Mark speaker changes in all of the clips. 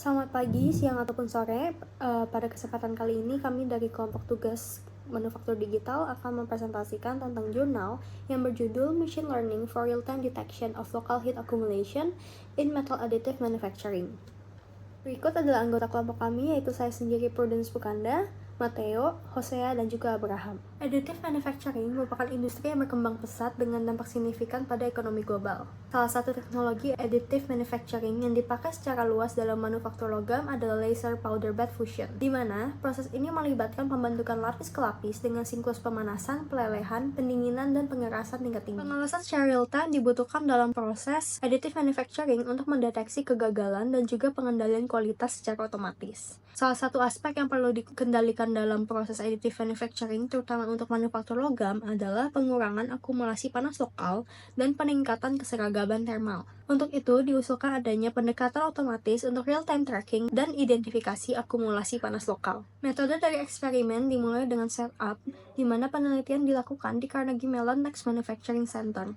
Speaker 1: Selamat pagi, siang, ataupun sore. Pada kesempatan kali ini kami dari kelompok tugas Manufaktur Digital akan mempresentasikan tentang jurnal yang berjudul Machine Learning for Real-Time Detection of Local Heat Accumulation in Metal Additive Manufacturing. Berikut adalah anggota kelompok kami, yaitu saya sendiri Prudence Pukanda, Matteo, Hosea, dan juga Abraham. Additive manufacturing merupakan industri yang berkembang pesat dengan dampak signifikan pada ekonomi global. Salah satu teknologi additive manufacturing yang dipakai secara luas dalam manufaktur logam adalah laser powder bed fusion, di mana proses ini melibatkan pembentukan lapis ke lapis dengan siklus pemanasan, pelelehan, pendinginan, dan pengerasan tingkat tinggi. Pengawasan secara real-time dibutuhkan dalam proses additive manufacturing untuk mendeteksi kegagalan dan juga pengendalian kualitas secara otomatis. Salah satu aspek yang perlu dikendalikan dalam proses additive manufacturing, terutama untuk manufaktur logam, adalah pengurangan akumulasi panas lokal dan peningkatan keseragaman termal. Untuk itu, diusulkan adanya pendekatan otomatis untuk real-time tracking dan identifikasi akumulasi panas lokal. Metode dari eksperimen dimulai dengan setup, di mana penelitian dilakukan di Carnegie Mellon Next Manufacturing Center.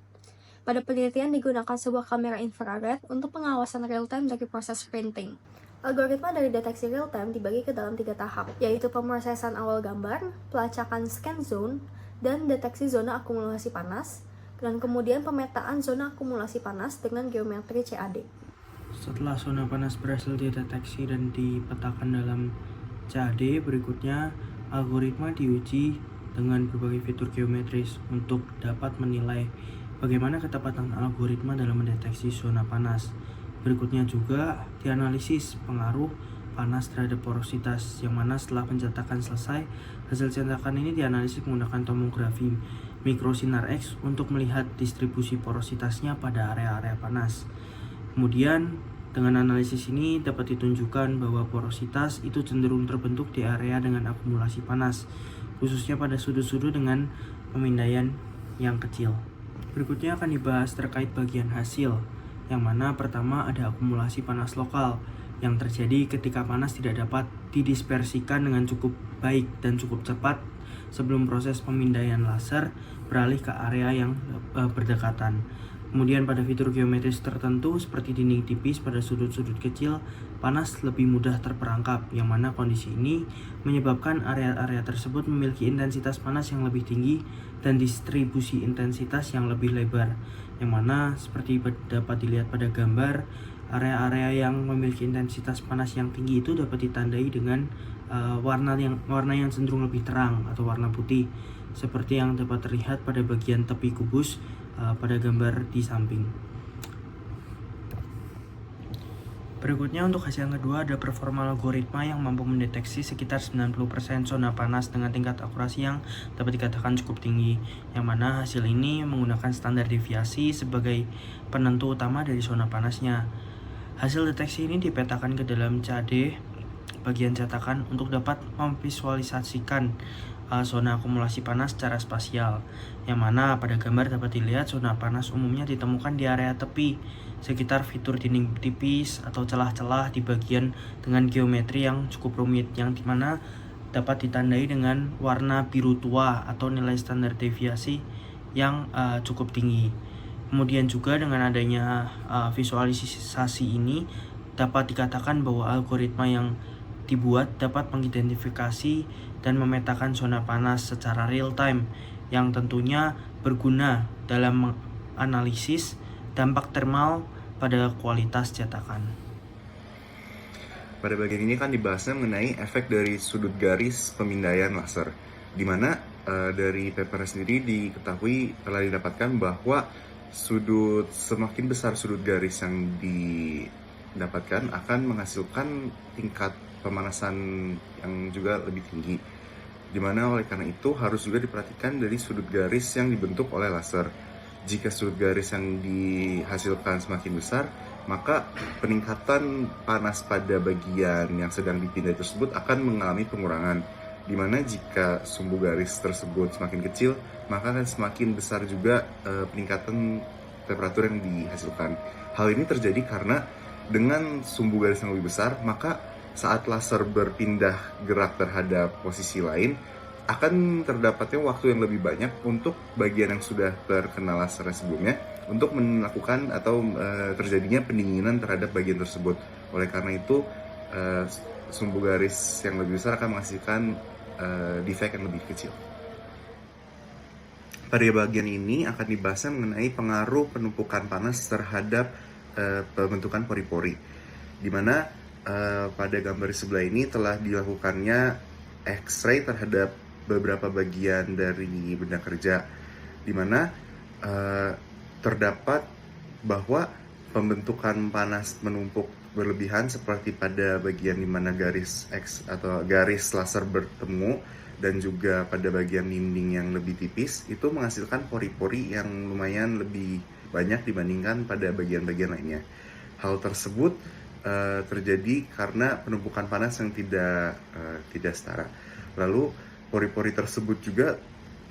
Speaker 1: Pada penelitian digunakan sebuah kamera infrared untuk pengawasan real-time dari proses printing. Algoritma dari deteksi real-time dibagi ke dalam 3 tahap, yaitu pemrosesan awal gambar, pelacakan scan zone, dan deteksi zona akumulasi panas, dan kemudian pemetaan zona akumulasi panas dengan geometri CAD.
Speaker 2: Setelah zona panas berhasil dideteksi dan dipetakan dalam CAD, berikutnya algoritma diuji dengan berbagai fitur geometris untuk dapat menilai bagaimana ketepatan algoritma dalam mendeteksi zona panas. Berikutnya juga dianalisis pengaruh panas terhadap porositas, yang mana setelah pencetakan selesai, hasil cetakan ini dianalisis menggunakan tomografi mikrosinar X untuk melihat distribusi porositasnya pada area-area panas. Kemudian dengan analisis ini dapat ditunjukkan bahwa porositas itu cenderung terbentuk di area dengan akumulasi panas, khususnya pada sudut-sudut dengan pemindaian yang kecil. Berikutnya akan dibahas terkait bagian hasil, yang mana pertama ada akumulasi panas lokal yang terjadi ketika panas tidak dapat didispersikan dengan cukup baik dan cukup cepat sebelum proses pemindaian laser beralih ke area yang berdekatan. Kemudian pada fitur geometris tertentu seperti dinding tipis pada sudut-sudut kecil, panas lebih mudah terperangkap, yang mana kondisi ini menyebabkan area-area tersebut memiliki intensitas panas yang lebih tinggi dan distribusi intensitas yang lebih lebar, yang mana seperti dapat dilihat pada gambar, area-area yang memiliki intensitas panas yang tinggi itu dapat ditandai dengan warna yang cenderung lebih terang atau warna putih, seperti yang dapat terlihat pada bagian tepi kubus pada gambar di samping. Berikutnya untuk hasil yang kedua ada performa algoritma yang mampu mendeteksi sekitar 90% zona panas dengan tingkat akurasi yang dapat dikatakan cukup tinggi, yang mana hasil ini menggunakan standar deviasi sebagai penentu utama dari zona panasnya. Hasil deteksi ini dipetakan ke dalam CAD bagian cetakan untuk dapat memvisualisasikan zona akumulasi panas secara spasial, yang mana pada gambar dapat dilihat zona panas umumnya ditemukan di area tepi sekitar fitur dinding tipis atau celah-celah di bagian dengan geometri yang cukup rumit, yang dimana dapat ditandai dengan warna biru tua atau nilai standar deviasi yang cukup tinggi. Kemudian juga dengan adanya visualisasi ini dapat dikatakan bahwa algoritma yang dibuat dapat mengidentifikasi dan memetakan zona panas secara real time, yang tentunya berguna dalam menganalisis dampak termal pada kualitas cetakan.
Speaker 3: Pada bagian ini kan dibahasnya mengenai efek dari sudut garis pemindaian laser, di mana dari paper sendiri diketahui telah didapatkan bahwa semakin besar sudut garis yang didapatkan akan menghasilkan tingkat pemanasan yang juga lebih tinggi, dimana oleh karena itu harus juga diperhatikan dari sudut garis yang dibentuk oleh laser. Jika sudut garis yang dihasilkan semakin besar, maka peningkatan panas pada bagian yang sedang dipindai tersebut akan mengalami pengurangan, dimana jika sumbu garis tersebut semakin kecil, maka akan semakin besar juga peningkatan temperatur yang dihasilkan. Hal ini terjadi karena dengan sumbu garis yang lebih besar, maka saat laser berpindah gerak terhadap posisi lain, akan terdapatnya waktu yang lebih banyak untuk bagian yang sudah terkena laser sebelumnya untuk melakukan atau terjadinya pendinginan terhadap bagian tersebut. Oleh karena itu, sumbu garis yang lebih besar akan menghasilkan defect yang lebih kecil. Pada bagian ini akan dibahas mengenai pengaruh penumpukan panas terhadap pembentukan pori-pori, di mana pada gambar di sebelah ini telah dilakukannya X-ray terhadap beberapa bagian dari benda kerja, di mana terdapat bahwa pembentukan panas menumpuk berlebihan seperti pada bagian di mana garis X atau garis laser bertemu dan juga pada bagian dinding yang lebih tipis itu menghasilkan pori-pori yang lumayan lebih banyak dibandingkan pada bagian-bagian lainnya. Hal tersebut terjadi karena penumpukan panas yang tidak setara. Lalu pori-pori tersebut juga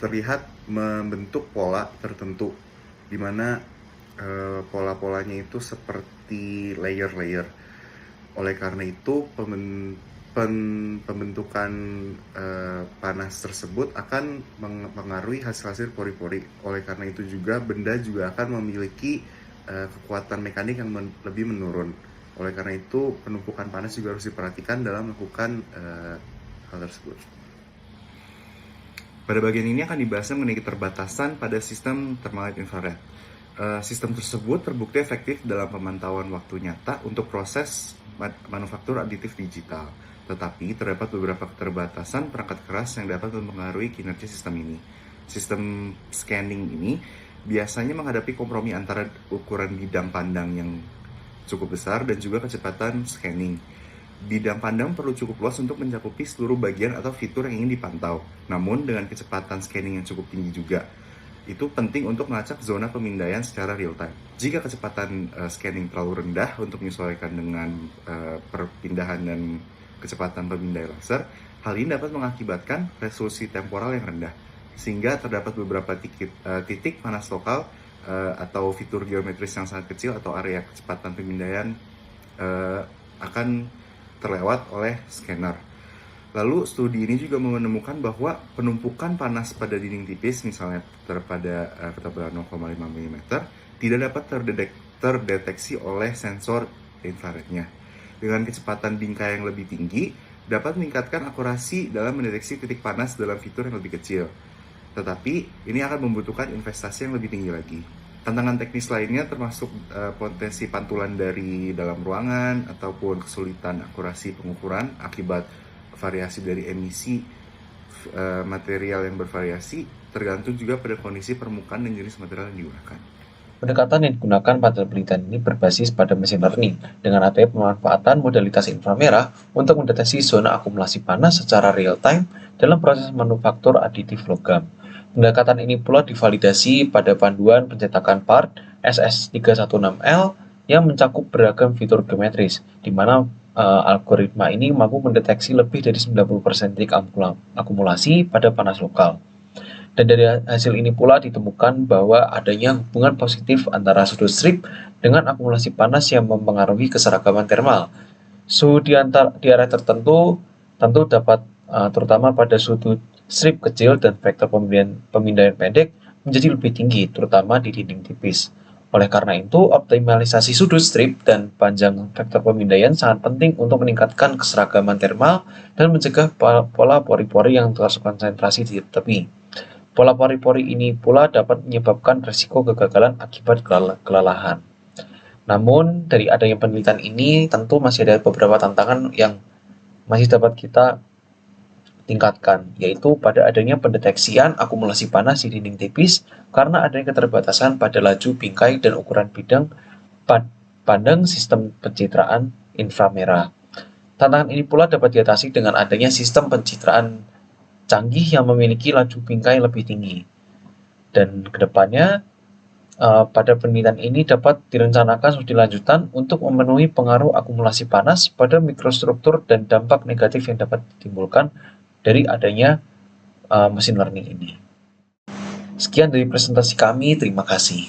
Speaker 3: terlihat membentuk pola tertentu, di mana pola-polanya itu seperti layer-layer. Oleh karena itu pembentukan panas tersebut akan mempengaruhi hasil-hasil pori-pori. Oleh karena itu juga benda juga akan memiliki kekuatan mekanik yang lebih menurun. Oleh karena itu penumpukan panas juga harus diperhatikan dalam melakukan hal tersebut. Pada bagian ini akan dibahas mengenai keterbatasan pada sistem thermal infrared. Sistem tersebut terbukti efektif dalam pemantauan waktu nyata untuk proses manufaktur aditif digital. Tetapi terdapat beberapa keterbatasan perangkat keras yang dapat mempengaruhi kinerja sistem ini. Sistem scanning ini biasanya menghadapi kompromi antara ukuran bidang pandang yang cukup besar dan juga kecepatan scanning. Bidang pandang perlu cukup luas untuk mencakupi seluruh bagian atau fitur yang ingin dipantau. Namun dengan kecepatan scanning yang cukup tinggi juga, itu penting untuk melacak zona pemindaian secara real time. Jika kecepatan scanning terlalu rendah untuk menyesuaikan dengan perpindahan dan kecepatan pemindai laser, hal ini dapat mengakibatkan resolusi temporal yang rendah, sehingga terdapat beberapa titik panas lokal atau fitur geometris yang sangat kecil atau area kecepatan pemindaian akan terlewat oleh scanner. Lalu studi ini juga menemukan bahwa penumpukan panas pada dinding tipis, misalnya pada ketebalan 0,5 mm, tidak dapat terdeteksi oleh sensor infrarednya. Dengan kecepatan bingkai yang lebih tinggi, dapat meningkatkan akurasi dalam mendeteksi titik panas dalam fitur yang lebih kecil. Tetapi ini akan membutuhkan investasi yang lebih tinggi lagi. Tantangan teknis lainnya termasuk potensi pantulan dari dalam ruangan ataupun kesulitan akurasi pengukuran akibat variasi dari emisi material yang bervariasi, tergantung juga pada kondisi permukaan dan jenis material yang digunakan.
Speaker 4: Pendekatan yang digunakan pada penelitian ini berbasis pada machine learning dengan adanya pemanfaatan modalitas inframerah untuk mendeteksi zona akumulasi panas secara real time dalam proses manufaktur aditif logam. Pendekatan ini pula divalidasi pada panduan pencetakan part SS316L yang mencakup beragam fitur geometris, di mana algoritma ini mampu mendeteksi lebih dari 90% titik akumulasi pada panas lokal. Dan dari hasil ini pula ditemukan bahwa adanya hubungan positif antara sudut strip dengan akumulasi panas yang mempengaruhi keseragaman termal. Suhu di area tertentu tentu dapat terutama pada sudut strip kecil dan vektor pemindaian pendek menjadi lebih tinggi, terutama di dinding tipis. Oleh karena itu, optimalisasi sudut strip dan panjang vektor pemindaian sangat penting untuk meningkatkan keseragaman termal dan mencegah pola pori-pori yang terkonsentrasi di tepi. Pola pori-pori ini pula dapat menyebabkan risiko kegagalan akibat kelelahan. Namun, dari adanya penelitian ini, tentu masih ada beberapa tantangan yang masih dapat kita tingkatkan, yaitu pada adanya pendeteksian akumulasi panas di dinding tipis karena adanya keterbatasan pada laju bingkai dan ukuran bidang pandang sistem pencitraan inframerah. Tantangan ini pula dapat diatasi dengan adanya sistem pencitraan canggih yang memiliki laju bingkai lebih tinggi. Dan kedepannya pada penelitian ini dapat direncanakan studi lanjutan untuk memenuhi pengaruh akumulasi panas pada mikrostruktur dan dampak negatif yang dapat ditimbulkan dari adanya machine learning ini. Sekian dari presentasi kami, terima kasih.